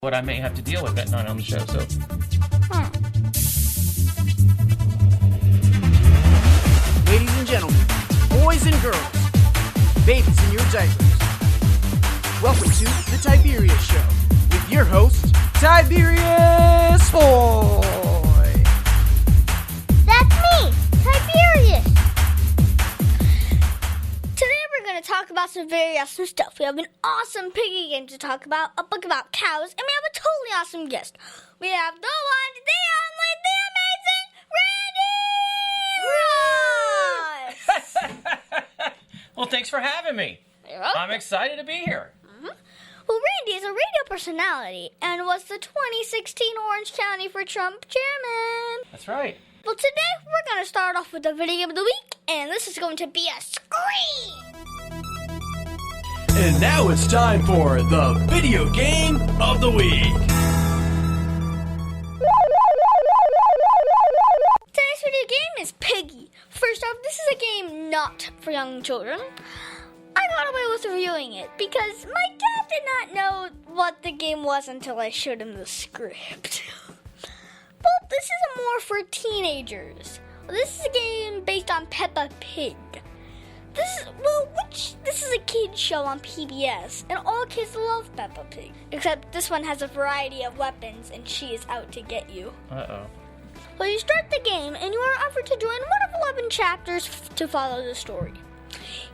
what I may have to deal with that night on the show. So, Ladies and gentlemen, boys and girls, babies in your diapers, welcome to the Tiberius Show with your host, Tiberius Hoy. That's me, Tiberius. Today we're going to talk about some very awesome stuff. We have an awesome piggy game to talk about, a book about cows, and we have a totally awesome guest. We have the one, the only, the amazing Randy Ross. well, thanks for having me. You're welcome. I'm excited to be here. Well, Randy is a radio personality and was the 2016 Orange County for Trump chairman. That's right. Well, today we're going to start off with the video of the week, and this is going to be a scream. And now it's time for the video game of the week. Today's video game is Piggy. First off, this is a game not for young children. I got away with reviewing it because my dad did not know what the game was until I showed him the script. But this is more for teenagers. This is a game based on Peppa Pig. This is a kid's show on PBS, and all kids love Peppa Pig. Except this one has a variety of weapons, and she is out to get you. Uh-oh. Well, you start the game, and you are offered to join one of 11 chapters to follow the story.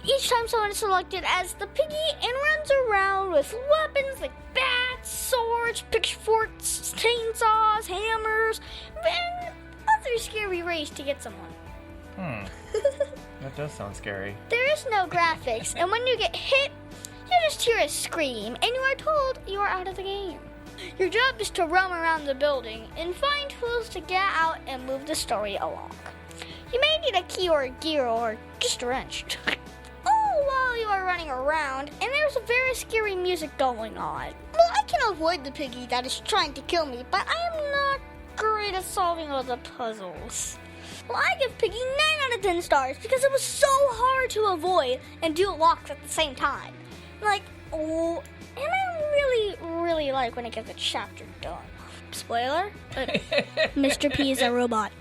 Each time someone is selected as the piggy and runs around with weapons like bats, swords, pitchforks, chainsaws, hammers, and other scary ways to get someone. That does sound scary. There is no graphics, and when you get hit, you just hear a scream, and you are told you are out of the game. Your job is to roam around the building and find tools to get out and move the story along. You may need a key or a gear or just a wrench. All while you are running around, and there's a very scary music going on. Well, I can avoid the piggy that is trying to kill me, but I am not great at solving all the puzzles. Well, I give Piggy 9 out of 10 stars because it was so hard to avoid and do locks at the same time. And I really like when it gets a chapter done. Spoiler, Mr. P is a robot.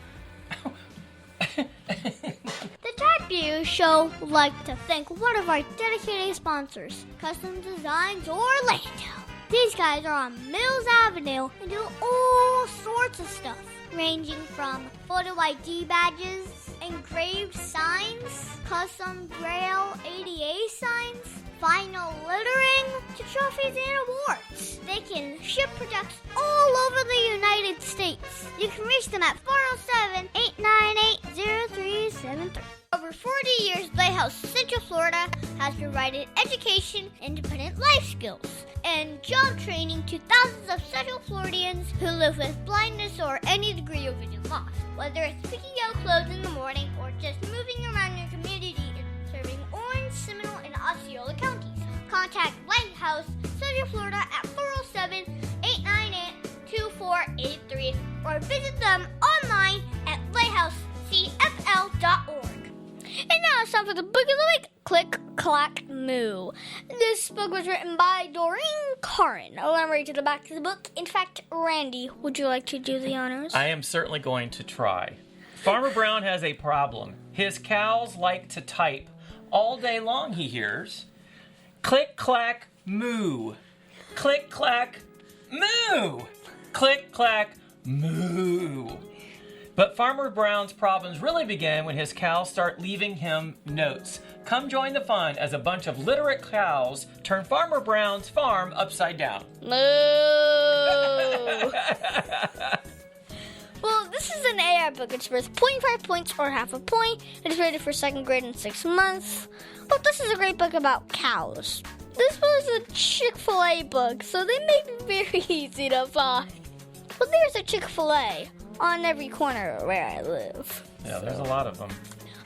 The Tiberius Show would like to thank one of our dedicated sponsors, Custom Designs Orlando. These guys are on Mills Avenue and do all sorts of stuff, ranging from photo ID badges, engraved signs, custom Braille ADA signs, vinyl lettering, to trophies and awards. They can ship products all over the United States. You can reach them at 407-898-0373. Over 40 years, Lighthouse Central Florida has provided education, independent life skills, and job training to thousands of Central Floridians who live with blindness or any degree of vision loss. Whether it's picking out clothes in the morning or just moving around your community and serving Orange, Seminole, and Osceola counties, contact Lighthouse Central Florida at 407-898-2483 or visit them online at lighthousecfl.org. And now it's time for the book of the week, Click, Clack, Moo. This book was written by Doreen Caron. I'll read to the back of the book. In fact, Randy, would you like to do the honors? I am certainly going to try. Farmer Brown has a problem. His cows like to type. All day long he hears, click, clack, moo. Click, clack, moo. Click, clack, moo. But Farmer Brown's problems really begin when his cows start leaving him notes. Come join the fun as a bunch of literate cows turn Farmer Brown's farm upside down. Moo! Well, this is an AI book. It's worth 0.5 points or half a point. It's rated for 2nd grade in 6 months. But this is a great book about cows. This was a Chick-fil-A book, so they make it very easy to find. Well, there's a Chick-fil-A on every corner where I live. Yeah, there's a lot of them.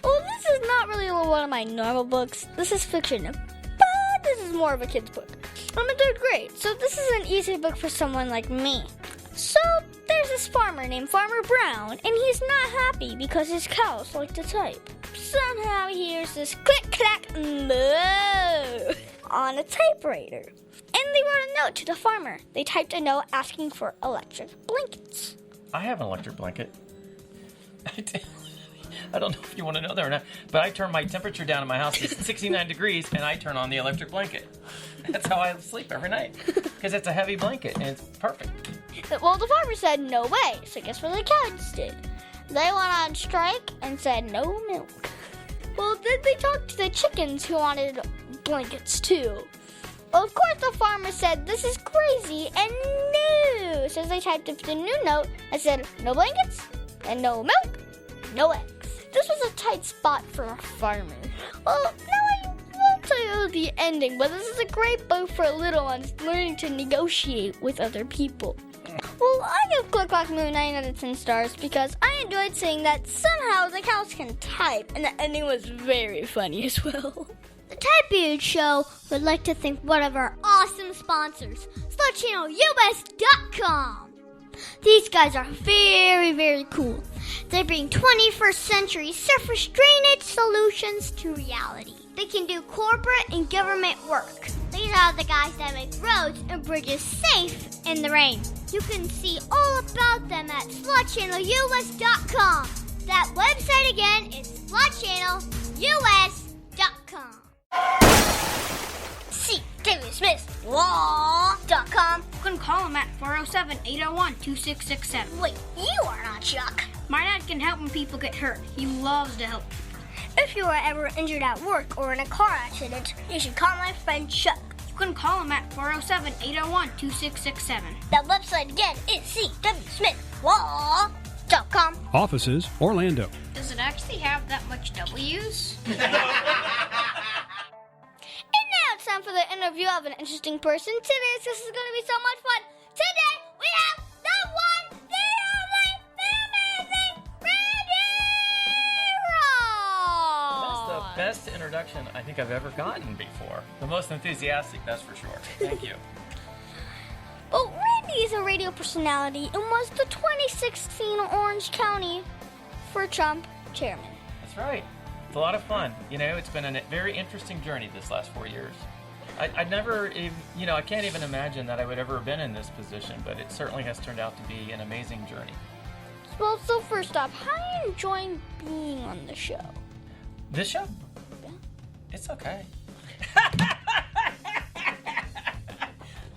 Well, this is not really one of my normal books. This is fiction, but this is more of a kid's book. I'm in 3rd grade, so this is an easy book for someone like me. So, there's this farmer named Farmer Brown, and he's not happy because his cows like to type. Somehow he hears this click, clack, moo on a typewriter. And Somebody wrote a note to the farmer. They typed a note asking for electric blankets. I have an electric blanket. I don't know if you want to know that or not, but I turn my temperature down in my house to 69 degrees, and I turn on the electric blanket. That's how I sleep every night, because it's a heavy blanket, and it's perfect. Well, the farmer said no way, so guess what the cows did? They went on strike and said no milk. Well, then they talked to the chickens who wanted blankets too. Of course, the farmer said this is crazy and no. So they typed up the new note and said no blankets and no milk, no eggs. This was a tight spot for a farmer. Well, now I won't tell you the ending, but this is a great book for little ones learning to negotiate with other people. Well, I give Click Clack Moo 9 out of 10 stars because I enjoyed seeing that somehow the cows can type, and the ending was very funny as well. The Tiberius Show would like to thank one of our awesome sponsors, SlutChannelUS.com. These guys are very, very cool. They bring 21st century surface drainage solutions to reality. They can do corporate and government work. These are the guys that make roads and bridges safe in the rain. You can see all about them at SlutChannelUS.com. That website again is SlutChannelUS.com. See David Smith Law.com. You can call him at 407-801-2667. Wait, you are not Chuck. My dad can help when people get hurt. He loves to help people. If you are ever injured at work or in a car accident, you should call my friend Chuck. You can call him at 407-801-2667. That website again is cwsmithlaw.com. Offices, Orlando. Does it actually have that much W's? And now it's time for the interview of an interesting person. Today, this is going to be so much fun. Today, we have the one, the only, the amazing Randy That's the Ross. best introduction I think I've ever gotten before. The most enthusiastic, that's for sure. Thank you. Well, Randy is a radio personality and was the 2016 Orange County for Trump chairman. That's right. It's a lot of fun. You know, it's been a very interesting journey this last 4 years. I never, I can't even imagine that I would ever have been in this position, but it certainly has turned out to be an amazing journey. Well, so first off, how are you enjoying being on the show? This show? Yeah. It's okay.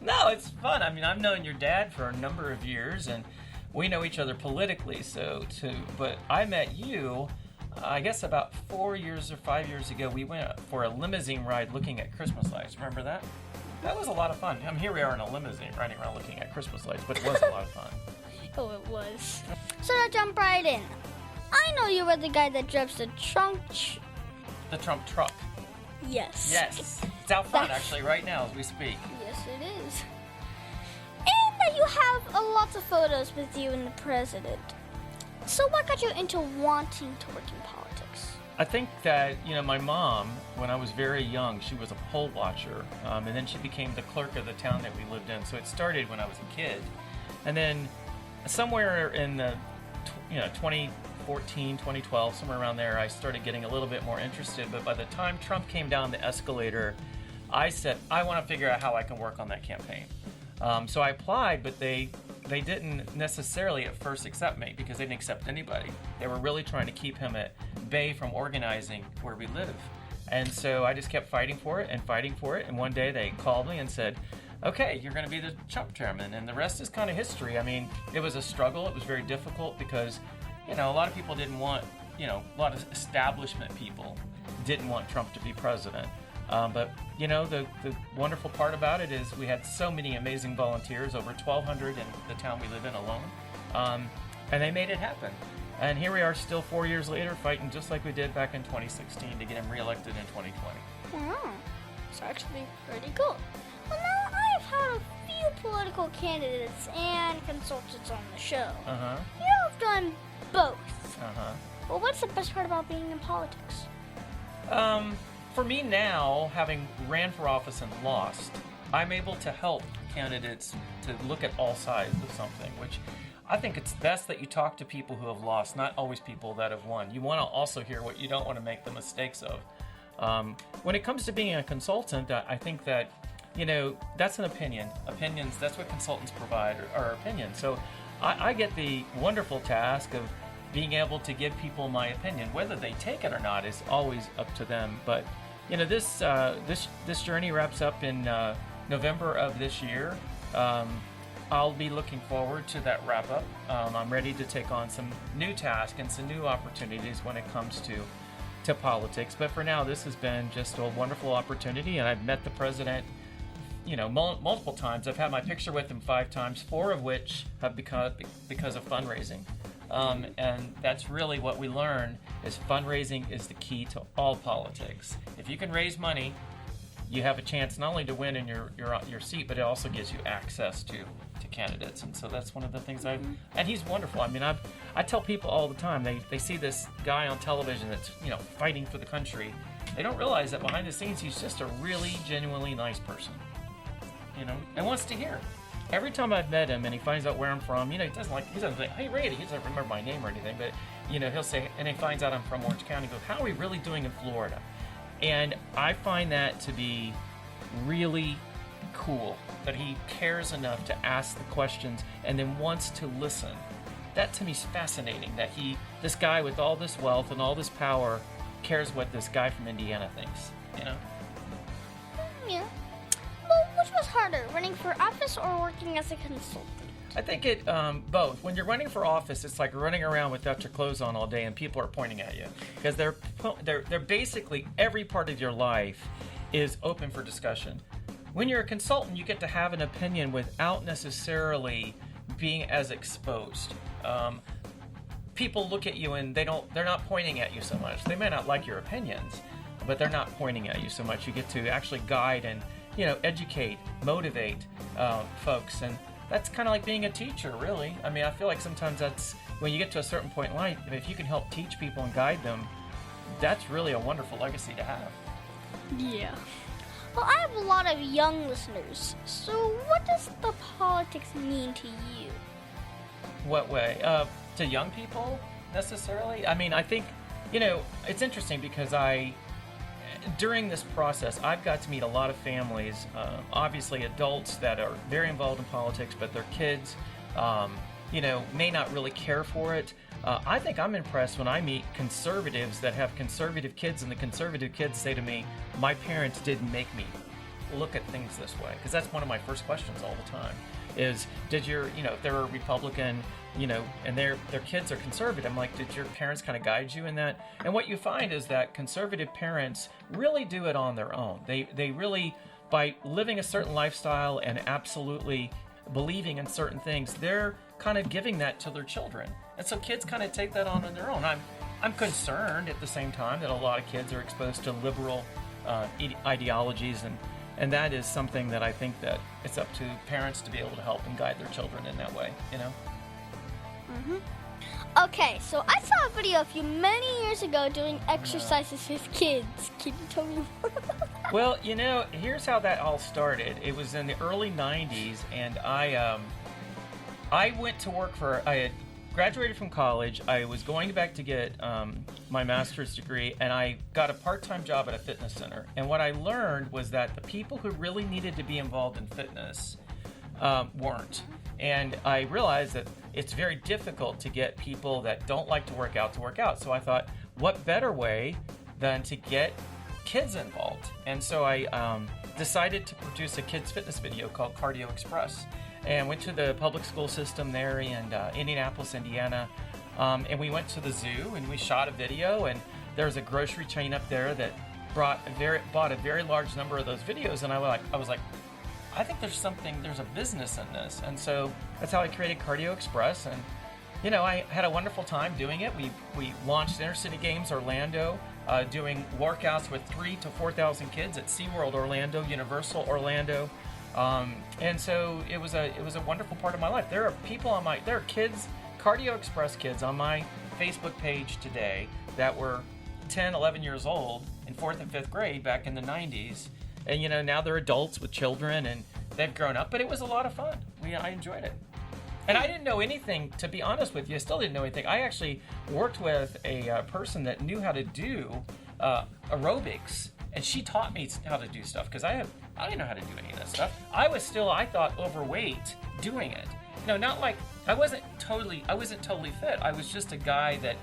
No, it's fun. I mean, I've known your dad for a number of years, and we know each other politically, so too. But I met you, I guess about 4 years or 5 years ago. We went for a limousine ride looking at Christmas lights. Remember that? That was a lot of fun. I mean, here we are in a limousine riding around looking at Christmas lights, but it was a lot of fun. Oh, it was. So now jump right in. I know you were the guy that drives the trunk. The Trump truck. Yes. Yes. It's out front, actually, right now as we speak. Yes, it is. And that you have lots of photos with you and the president. So what got you into wanting to work in politics? I think that, my mom, when I was very young, she was a poll watcher, and then she became the clerk of the town that we lived in. So it started when I was a kid. And then somewhere in the 2014, 2012, somewhere around there, I started getting a little bit more interested. But by the time Trump came down the escalator, I said, I want to figure out how I can work on that campaign. So I applied, but they didn't necessarily at first accept me because they didn't accept anybody. They were really trying to keep him at bay from organizing where we live. And so I just kept fighting for it. And one day they called me and said, okay, you're going to be the Trump chairman. And the rest is kind of history. I mean, it was a struggle. It was very difficult because, a lot of people didn't want, a lot of establishment people didn't want Trump to be president. But the wonderful part about it is we had so many amazing volunteers, over 1,200 in the town we live in alone, and they made it happen. And here we are still 4 years later fighting just like we did back in 2016 to get him reelected in 2020. Oh, it's actually pretty cool. Well, now I've had a few political candidates and consultants on the show. Uh-huh. You've done both. Uh-huh. Well, what's the best part about being in politics? For me now, having ran for office and lost, I'm able to help candidates to look at all sides of something, which I think it's best that you talk to people who have lost, not always people that have won. You want to also hear what you don't want to make the mistakes of. When it comes to being a consultant, I think that that's an opinion. Opinions, that's what consultants provide, are opinions. So I get the wonderful task of being able to give people my opinion. Whether they take it or not is always up to them. But, this journey wraps up in November of this year. I'll be looking forward to that wrap up. I'm ready to take on some new tasks and some new opportunities when it comes to politics. But for now, this has been just a wonderful opportunity, and I've met the president, multiple times. I've had my picture with him 5 times, 4 of which have because of fundraising. And that's really what we learn is fundraising is the key to all politics. If you can raise money, you have a chance not only to win in your seat, but it also gives you access to candidates. And so that's one of the things and he's wonderful. I mean, I tell people all the time, they see this guy on television that's, fighting for the country. They don't realize that behind the scenes, he's just a really genuinely nice person, and wants to hear. Every time I've met him and he finds out where I'm from, he doesn't say, hey, Randy, he doesn't remember my name or anything, but, he'll say, and he finds out I'm from Orange County, he goes, how are we really doing in Florida? And I find that to be really cool, that he cares enough to ask the questions and then wants to listen. That to me is fascinating, that this guy with all this wealth and all this power cares what this guy from Indiana thinks, Yeah. Well, which was harder, running for office or working as a consultant? I think it both. When you're running for office, it's like running around without your clothes on all day, and people are pointing at you because they're basically every part of your life is open for discussion. When you're a consultant, you get to have an opinion without necessarily being as exposed. People look at you and they're not pointing at you so much. They may not like your opinions, but they're not pointing at you so much. You get to actually guide and educate, motivate folks, and that's kind of like being a teacher, really. I mean, I feel like sometimes that's when you get to a certain point in life, if you can help teach people and guide them, that's really a wonderful legacy to have. Yeah. Well, I have a lot of young listeners, so what does the politics mean to you? What way? To young people, necessarily? I mean, I think, it's interesting because during this process, I've got to meet a lot of families, obviously adults that are very involved in politics, but their kids, may not really care for it. I think I'm impressed when I meet conservatives that have conservative kids, and the conservative kids say to me, my parents didn't make me look at things this way. Because that's one of my first questions all the time is, did your, if they're a Republican, and their kids are conservative, I'm like, did your parents kind of guide you in that? And what you find is that conservative parents really do it on their own. They really, by living a certain lifestyle and absolutely believing in certain things, they're kind of giving that to their children. And so kids kind of take that on their own. I'm concerned at the same time that a lot of kids are exposed to liberal ideologies, and that is something that I think that it's up to parents to be able to help and guide their children in that way, Okay, so I saw a video of you many years ago doing exercises with kids. Can you tell me more? Well, here's how that all started. It was in the early 90s, and I went to work I had graduated from college. I was going back to get my master's degree, and I got a part-time job at a fitness center. And what I learned was that the people who really needed to be involved in fitness weren't. And I realized that it's very difficult to get people that don't like to work out. So I thought, what better way than to get kids involved? And so I decided to produce a kids fitness video called Cardio Express, and went to the public school system there in Indianapolis, Indiana. And we went to the zoo and we shot a video, and there was a grocery chain up there that bought a very large number of those videos. And I was like, I think there's a business in this. And so that's how I created Cardio Express. And, I had a wonderful time doing it. We launched Intercity Games Orlando, doing workouts with 3,000 to 4,000 kids at SeaWorld Orlando, Universal Orlando. And so it was a wonderful part of my life. There are kids, Cardio Express kids on my Facebook page today that were 10, 11 years old in 4th and 5th grade back in the 90s. And, now they're adults with children and they've grown up, but it was a lot of fun. I enjoyed it. And I didn't know anything, to be honest with you. I still didn't know anything. I actually worked with a person that knew how to do aerobics, and she taught me how to do stuff because I have I didn't know how to do any of that stuff. I was still, I thought, overweight doing it. No, not like, I wasn't totally fit. I was just a guy that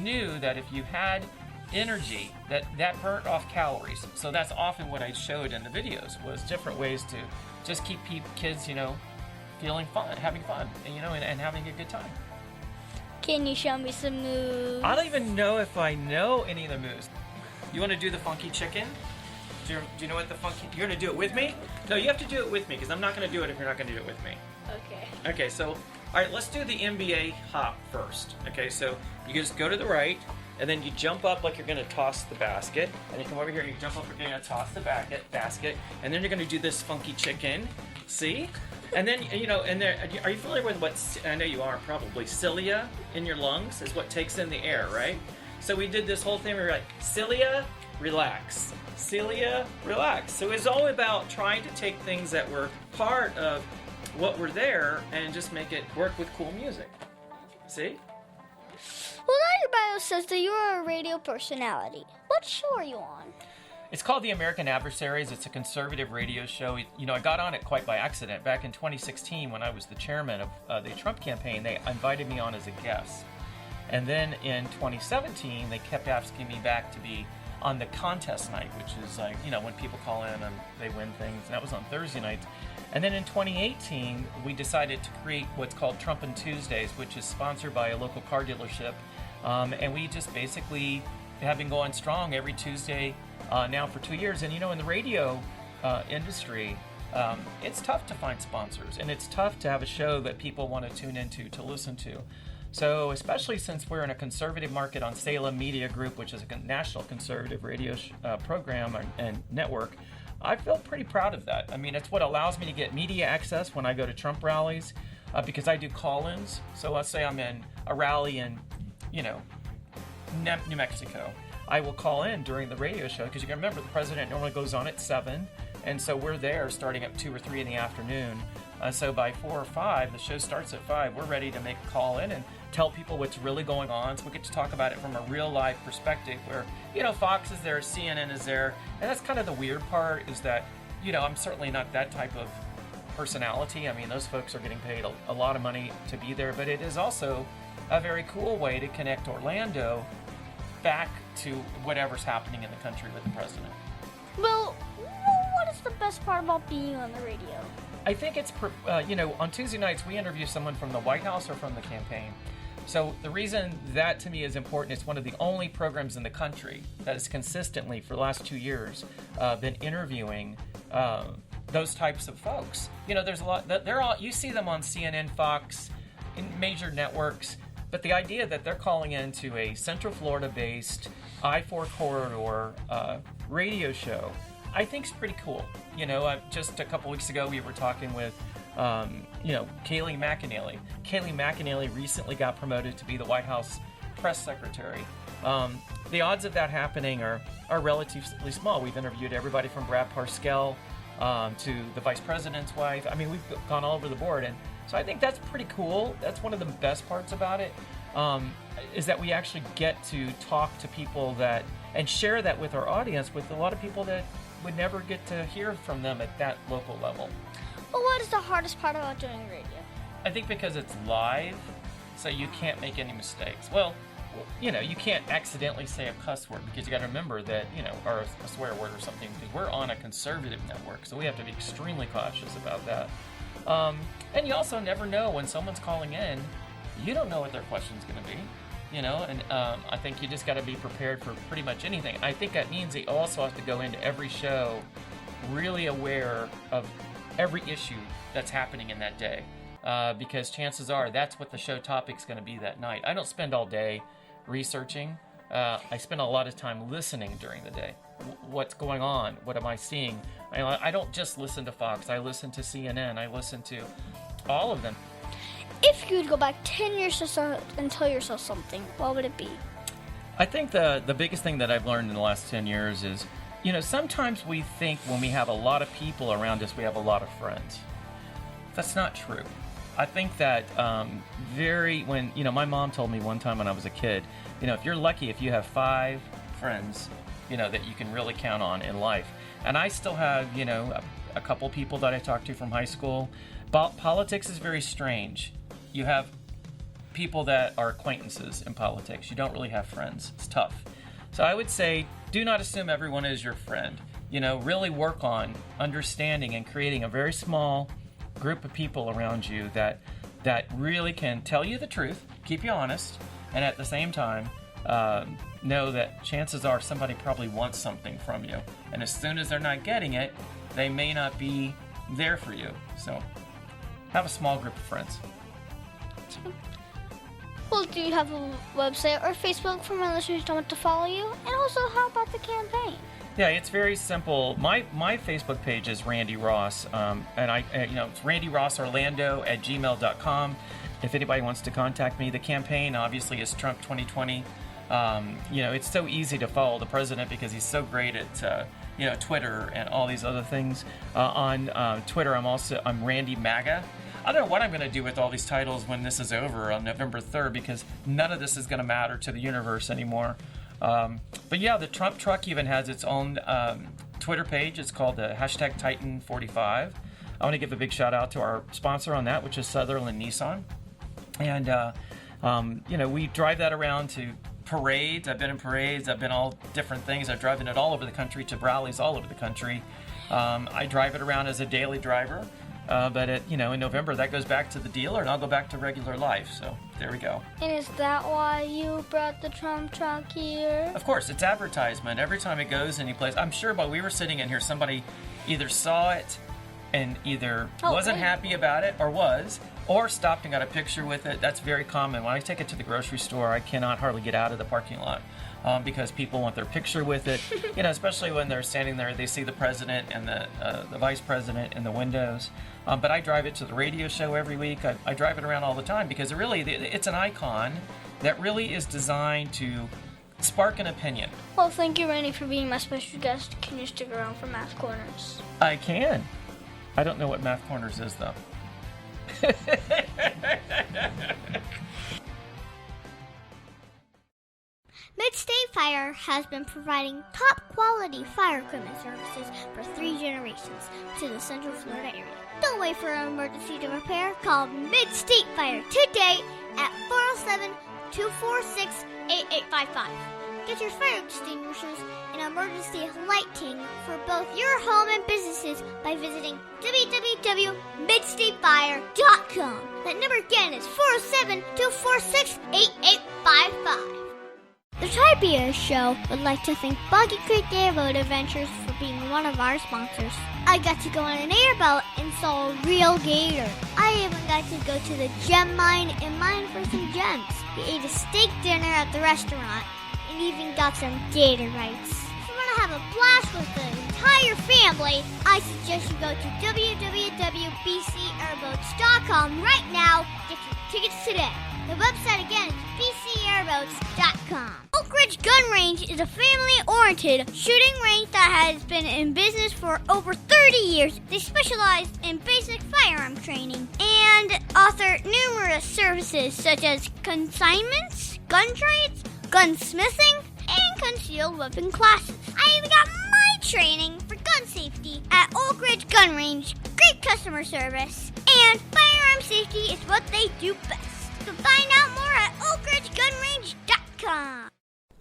knew that if you had energy, that burnt off calories. So that's often what I showed in the videos, was different ways to just keep kids, feeling fun, having fun, and having a good time. Can you show me some moves? I don't even know if I know any of the moves. You want to do the funky chicken? Do you know what the funky... You're going to do it with me? No, you have to do it with me, because I'm not going to do it if you're not going to do it with me. Okay. Okay, so, all right, let's do the NBA hop first. Okay, so you just go to the right, and then you jump up like you're going to toss the basket, and you come over here and you jump up like you're going to toss the basket, and then you're going to do this funky chicken. See? And then, and there, are you familiar with what, I know you are probably, cilia in your lungs is what takes in the air, right? So we did this whole thing where we're like, cilia, relax. Cilia, relax. So it's all about trying to take things that were part of what were there and just make it work with cool music. See? Well, now your bio says that you are a radio personality. What show are you on? It's called The American Adversaries. It's a conservative radio show. I got on it quite by accident. Back in 2016, when I was the chairman of the Trump campaign, they invited me on as a guest. And then in 2017, they kept asking me back to be on the contest night, which is like, when people call in and they win things. And that was on Thursday nights. And then in 2018, we decided to create what's called Trumpin' Tuesdays, which is sponsored by a local car dealership. And we just basically have been going strong every Tuesday now for 2 years. And, in the radio industry, it's tough to find sponsors. And it's tough to have a show that people want to tune into, to listen to. So especially since we're in a conservative market on Salem Media Group, which is a national conservative radio program and network, I feel pretty proud of that. I mean, it's what allows me to get media access when I go to Trump rallies, because I do call-ins. So let's say I'm in a rally in, New Mexico. I will call in during the radio show, because you can remember the president normally goes on at 7, and so we're there starting at 2 or 3 in the afternoon. So by 4 or 5, the show starts at 5. We're ready to make a call in and tell people what's really going on. So we get to talk about it from a real live perspective where, Fox is there, CNN is there. And that's kind of the weird part, is that, I'm certainly not that type of personality. I mean, those folks are getting paid a lot of money to be there. But it is also a very cool way to connect Orlando back to whatever's happening in the country with the president. Well, what is the best part about being on the radio? I think it's, on Tuesday nights we interview someone from the White House or from the campaign. So the reason that to me is important, it's one of the only programs in the country that has consistently for the last 2 years been interviewing those types of folks. There's a lot, you see them on CNN, Fox, in major networks, but the idea that they're calling into a Central Florida-based I-4 corridor radio show, I think is pretty cool. Just a couple weeks ago, we were talking with, Kayleigh McEnany. Kayleigh McEnany recently got promoted to be the White House press secretary. The odds of that happening are relatively small. We've interviewed everybody from Brad Parscale to the vice president's wife. I mean, we've gone all over the board. And so I think that's pretty cool. That's one of the best parts about it, is that we actually get to talk to people and share that with our audience, with a lot of people that would never get to hear from them at that local level. Well, what is the hardest part about doing radio? I think because it's live, so you can't make any mistakes. Well, you can't accidentally say a cuss word, because you got to remember that, or a swear word or something, because we're on a conservative network, so we have to be extremely cautious about that. And you also never know when someone's calling in. You don't know what their question's going to be. I think you just got to be prepared for pretty much anything. I think that means you also have to go into every show really aware of every issue that's happening in that day, because chances are that's what the show topic's going to be that night. I don't spend all day researching. I spend a lot of time listening during the day. What's going on? What am I seeing? I don't just listen to Fox. I listen to CNN. I listen to all of them. If you could go back 10 years and tell yourself something, what would it be? I think the biggest thing that I've learned in the last 10 years is, sometimes we think when we have a lot of people around us, we have a lot of friends. That's not true. I think that my mom told me one time when I was a kid, if you're lucky if you have 5 friends, that you can really count on in life. And I still have, a couple people that I talked to from high school. But politics is very strange. You have people that are acquaintances in politics. You don't really have friends. It's tough. So I would say, do not assume everyone is your friend. Really work on understanding and creating a very small group of people around you that really can tell you the truth, keep you honest, and at the same time, know that chances are somebody probably wants something from you. And as soon as they're not getting it, they may not be there for you. So have a small group of friends. Well, do you have a website or Facebook for my listeners who want to follow you? And also, how about the campaign? Yeah, it's very simple. My Facebook page is Randy Ross, and it's randyRossOrlando@gmail.com. If anybody wants to contact me, the campaign obviously is Trump 2020. It's so easy to follow the president because he's so great at Twitter and all these other things. On Twitter, I'm Randy MAGA. I don't know what I'm going to do with all these titles when this is over on November 3rd, because none of this is going to matter to the universe anymore. But yeah, the Trump truck even has its own Twitter page. It's called the #Titan45. I want to give a big shout out to our sponsor on that, which is Sutherland Nissan. And, we drive that around to parades. I've been in parades. I've been all different things. I've driven it all over the country to rallies all over the country. I drive it around as a daily driver. But in November, that goes back to the dealer, and I'll go back to regular life. So there we go. And is that why you brought the Trump truck here? Of course, it's advertisement. Every time it goes any place, I'm sure while we were sitting in here, somebody either saw it and either wasn't happy about it or stopped and got a picture with it. That's very common. When I take it to the grocery store, I cannot hardly get out of the parking lot. Because people want their picture with it, especially when they're standing there, they see the president and the vice president in the windows. But I drive it to the radio show every week. I drive it around all the time because it's an icon that really is designed to spark an opinion. Well, thank you, Randy, for being my special guest. Can you stick around for Math Corners? I can. I don't know what Math Corners is, though. Mid-State Fire has been providing top-quality fire equipment services for 3 generations to the Central Florida area. Don't wait for an emergency to repair. Call Mid-State Fire today at 407-246-8855. Get your fire extinguishers and emergency lighting for both your home and businesses by visiting www.midstatefire.com. That number again is 407-246-8855. The Tiberius Show would like to thank Boggy Creek Airboat Adventures for being one of our sponsors. I got to go on an airboat and saw a real gator. I even got to go to the gem mine and mine for some gems. We ate a steak dinner at the restaurant and even got some gator rights. If you want to have a blast with the entire family, I suggest you go to www.bcairboats.com right now. Get your tickets today. The website again is bcairboats.com. Oak Ridge Gun Range is a family-oriented shooting range that has been in business for over 30 years. They specialize in basic firearm training and offer numerous services such as consignments, gun trades, gunsmithing, and concealed weapon classes. I even got my training for gun safety at Oak Ridge Gun Range. Great customer service, and firearm safety is what they do best. So find out more at oakridgegunrange.com.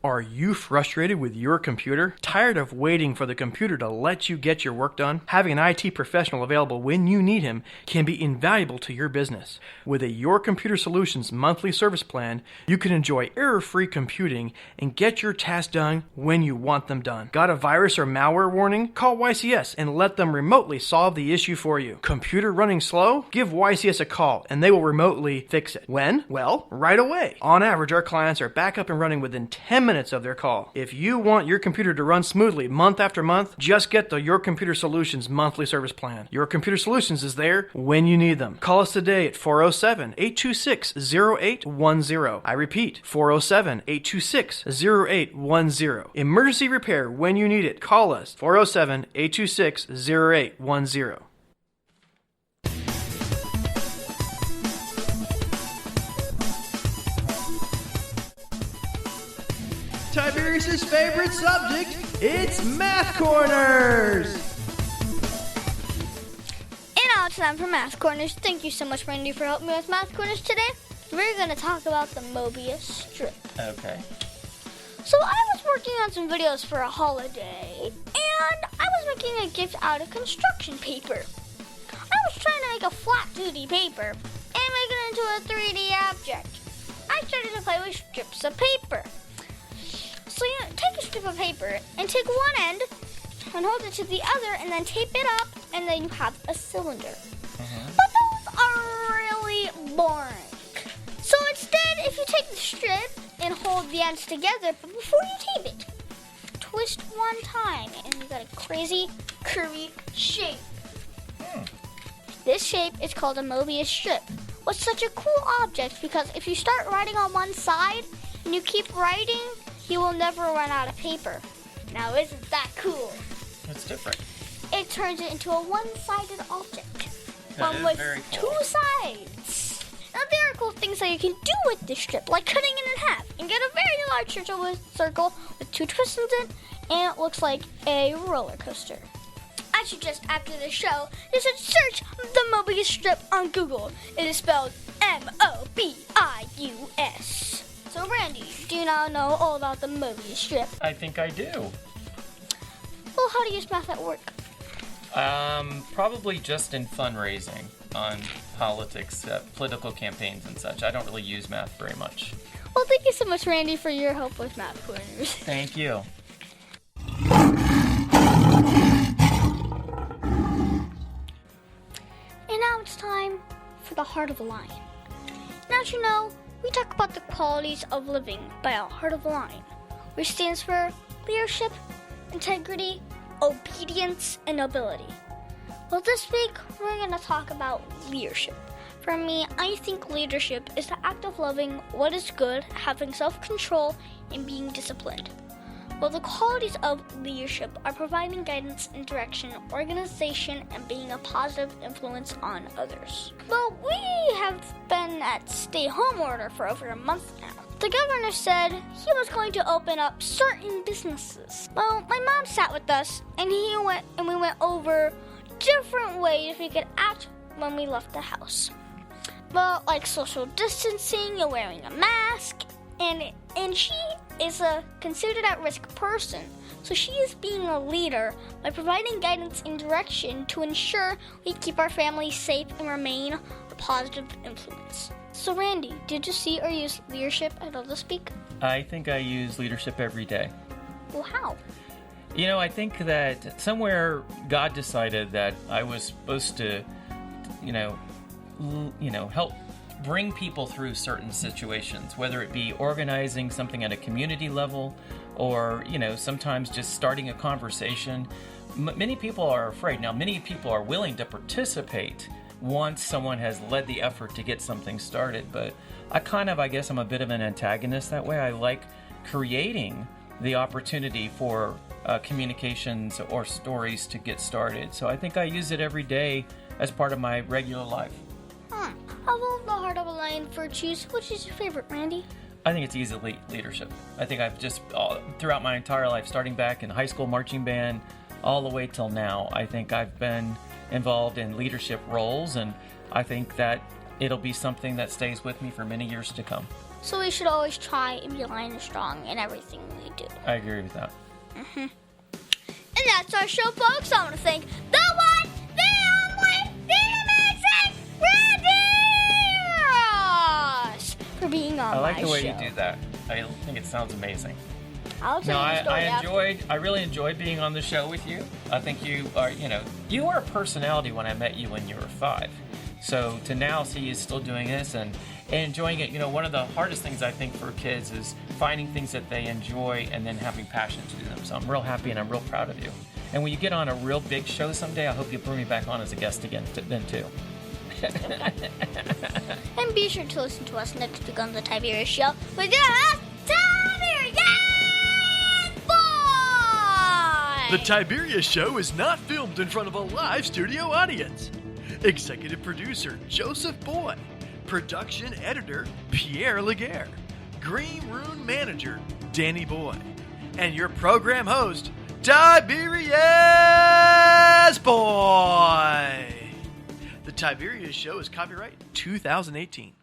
Are you frustrated with your computer? Tired of waiting for the computer to let you get your work done? Having an IT professional available when you need him can be invaluable to your business. With a Your Computer Solutions monthly service plan, you can enjoy error-free computing and get your tasks done when you want them done. Got a virus or malware warning? Call YCS and let them remotely solve the issue for you. Computer running slow? Give YCS a call and they will remotely fix it. When? Well, right away. On average, our clients are back up and running within 10 minutes of their call. If you want your computer to run smoothly month after month, just get the Your Computer Solutions monthly service plan. Your Computer Solutions is there when you need them. Call us today at 407-826-0810. I repeat, 407-826-0810. Emergency repair when you need it. Call us, 407-826-0810. Tiberius' favorite subject, it's Math Corners! And now it's time for Math Corners. Thank you so much, Randy, for helping me with Math Corners today. We're going to talk about the Mobius Strip. Okay. So I was working on some videos for a holiday, and I was making a gift out of construction paper. I was trying to make a flat 2D paper and make it into a 3D object. I started to play with strips of paper. So you take a strip of paper and take one end and hold it to the other and then tape it up, and then you have a cylinder. But those are really boring. So instead, if you take the strip and hold the ends together, but before you tape it, twist one time and you got a crazy curvy shape. This shape is called a Mobius Strip. What's such a cool object, because if you start writing on one side and you keep writing, you will never run out of paper. Now isn't that cool? It's different. It turns it into a one-sided object. That One is with very cool. two sides. Now there are cool things that you can do with this strip, like cutting it in half and get a very large circle with two twists in it, and it looks like a roller coaster. I suggest after the show, you should search the Mobius Strip on Google. It is spelled M-O-B-I-U-S. So Randy, do you now know all about the Mobius Strip? I think I do. Well, how do you use math at work? Probably just in fundraising on politics, political campaigns and such. I don't really use math very much. Well, thank you so much, Randy, for your help with Math Corners. Thank you. And now it's time for the Heart of a Lion. Now, as you know, we talk about the qualities of living by a Heart of a Lion, which stands for leadership, integrity, obedience, and nobility. Well, this week, we're going to talk about leadership. For me, I think leadership is the act of loving what is good, having self-control, and being disciplined. Well, the qualities of leadership are providing guidance and direction, organization, and being a positive influence on others. Well, we have been at stay-home order for over a month now. The governor said he was going to open up certain businesses. Well, my mom sat with us, and we went over different ways we could act when we left the house. Well, like social distancing and wearing a mask, and she is a considered at-risk person, so she is being a leader by providing guidance and direction to ensure we keep our families safe and remain a positive influence. So Randy, did you see or use leadership at all this week? I think I use leadership every day. Well, how? You know, I think that somewhere God decided that I was supposed to, help bring people through certain situations, whether it be organizing something at a community level or, sometimes just starting a conversation. Many people are afraid. Now, many people are willing to participate once someone has led the effort to get something started, but I guess I'm a bit of an antagonist that way. I like creating the opportunity for communications or stories to get started. So I think I use it every day as part of my regular life. Of all the Heart of a Lion virtues, which is your favorite, Randy? I think it's easily leadership. I think I've just, throughout my entire life, starting back in high school marching band, all the way till now, I think I've been involved in leadership roles, and I think that it'll be something that stays with me for many years to come. So we should always try and be lion and strong in everything we do. I agree with that. And that's our show, folks. I want to thank the one, the only, the amazing Randy Ross for being on my show. I like the way you do that. I think it sounds amazing. I'll tell you a story I really enjoyed being on the show with you. I think you are a personality when I met you when you were 5. So to now see you still doing this and enjoying it, one of the hardest things I think for kids is finding things that they enjoy and then having passion to do them. So I'm real happy and I'm real proud of you. And when you get on a real big show someday, I hope you'll bring me back on as a guest again then too. And be sure to listen to us next week on the Tiberius Show with your host, Tiberius Boy! The Tiberius Show is not filmed in front of a live studio audience. Executive producer, Joseph Boy. Production editor, Pierre Laguerre. Green Room Manager, Danny Boy, and your program host, Tiberius Boy. The Tiberius Show is copyright 2018.